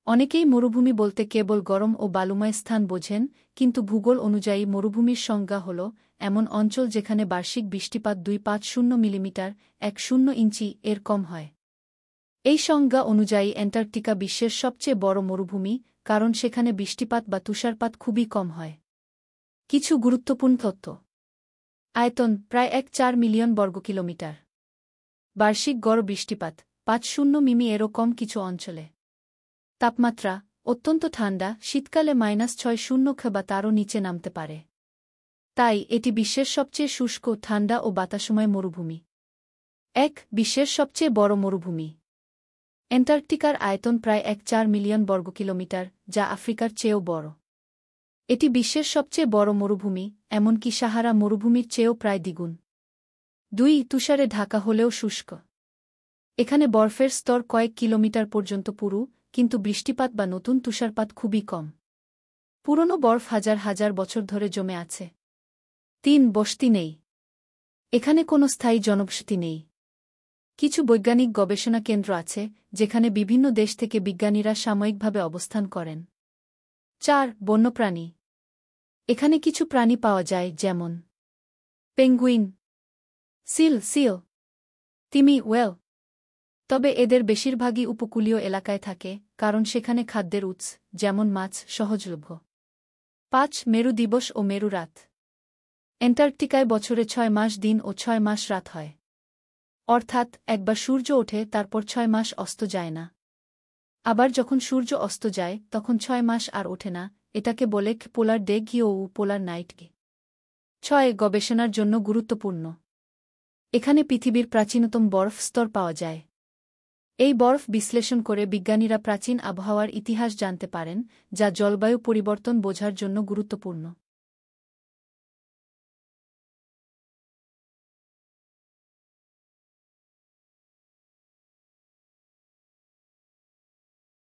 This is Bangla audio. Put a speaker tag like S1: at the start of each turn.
S1: অনেকেই মরুভূমি বলতে কেবল গরম ও বালুময় স্থান বোঝেন, কিন্তু ভূগোল অনুযায়ী মরুভূমির সংজ্ঞা হল এমন অঞ্চল যেখানে বার্ষিক বৃষ্টিপাত 250 মিলিমিটার 10 ইঞ্চি এর কম হয়। এই সংজ্ঞা অনুযায়ী অ্যান্টার্কটিকা বিশ্বের সবচেয়ে বড় মরুভূমি, কারণ সেখানে বৃষ্টিপাত বা তুষারপাত খুবই কম হয়। কিছু গুরুত্বপূর্ণ তথ্য। আয়তন প্রায় 1.4 মিলিয়ন বর্গকিলোমিটার। বার্ষিক গড় বৃষ্টিপাত 50 মিমি এরও কম কিছু অঞ্চলে। তাপমাত্রা অত্যন্ত ঠান্ডা, শীতকালে -60 বা তারও নিচে নামতে পারে। তাই এটি বিশ্বের সবচেয়ে শুষ্ক, ঠান্ডা ও বাতাসময় মরুভূমি। বিশ্বের সবচেয়ে বড় মরুভূমি। অ্যান্টার্কটিকার আয়তন প্রায় 1.4 মিলিয়ন বর্গকিলোমিটার, যা আফ্রিকার চেয়েও বড়। এটি বিশ্বের সবচেয়ে বড় মরুভূমি, এমনকি সাহারা মরুভূমির চেয়েও প্রায় দ্বিগুণ। তুষারে ঢাকা হলেও শুষ্ক। এখানে বরফের স্তর কয়েক কিলোমিটার পর্যন্ত পুরু, কিন্তু বৃষ্টিপাত বা নতুন তুষারপাত খুবই কম। পুরনো বরফ হাজার হাজার বছর ধরে জমে আছে। বসতি নেই। এখানে কোনো স্থায়ী জনবসতি নেই। কিছু বৈজ্ঞানিক গবেষণা কেন্দ্র আছে, যেখানে বিভিন্ন দেশ থেকে বিজ্ঞানীরা সাময়িকভাবে অবস্থান করেন। বন্যপ্রাণী। এখানে কিছু প্রাণী পাওয়া যায়, যেমন পেঙ্গুইন, সিল, তিমি, ওয়েল। তবে এদের বেশিরভাগই উপকূলীয় এলাকায় থাকে, কারণ সেখানে খাদ্যের উৎস, যেমন মাছ, সহজলভ্য। মেরু দিবস ও মেরু রাত। অ্যান্টার্কটিকায় বছরে 6 মাস দিন ও 6 মাস রাত হয়। অর্থাৎ একবার সূর্য ওঠে, তারপর 6 মাস অস্ত যায় না। আবার যখন সূর্য অস্ত যায়, তখন 6 মাস আর ওঠে না। এটাকে বলে পোলার ডে ও পোলার নাইট। গবেষণার জন্য গুরুত্বপূর্ণ। এখানে পৃথিবীর প্রাচীনতম বরফ স্তর পাওয়া যায়। এই বরফ বিশ্লেষণ করে বিজ্ঞানীরা প্রাচীন আবহাওয়ার ইতিহাস জানতে পারেন, যা জলবায়ু পরিবর্তন বোঝার জন্য গুরুত্বপূর্ণ।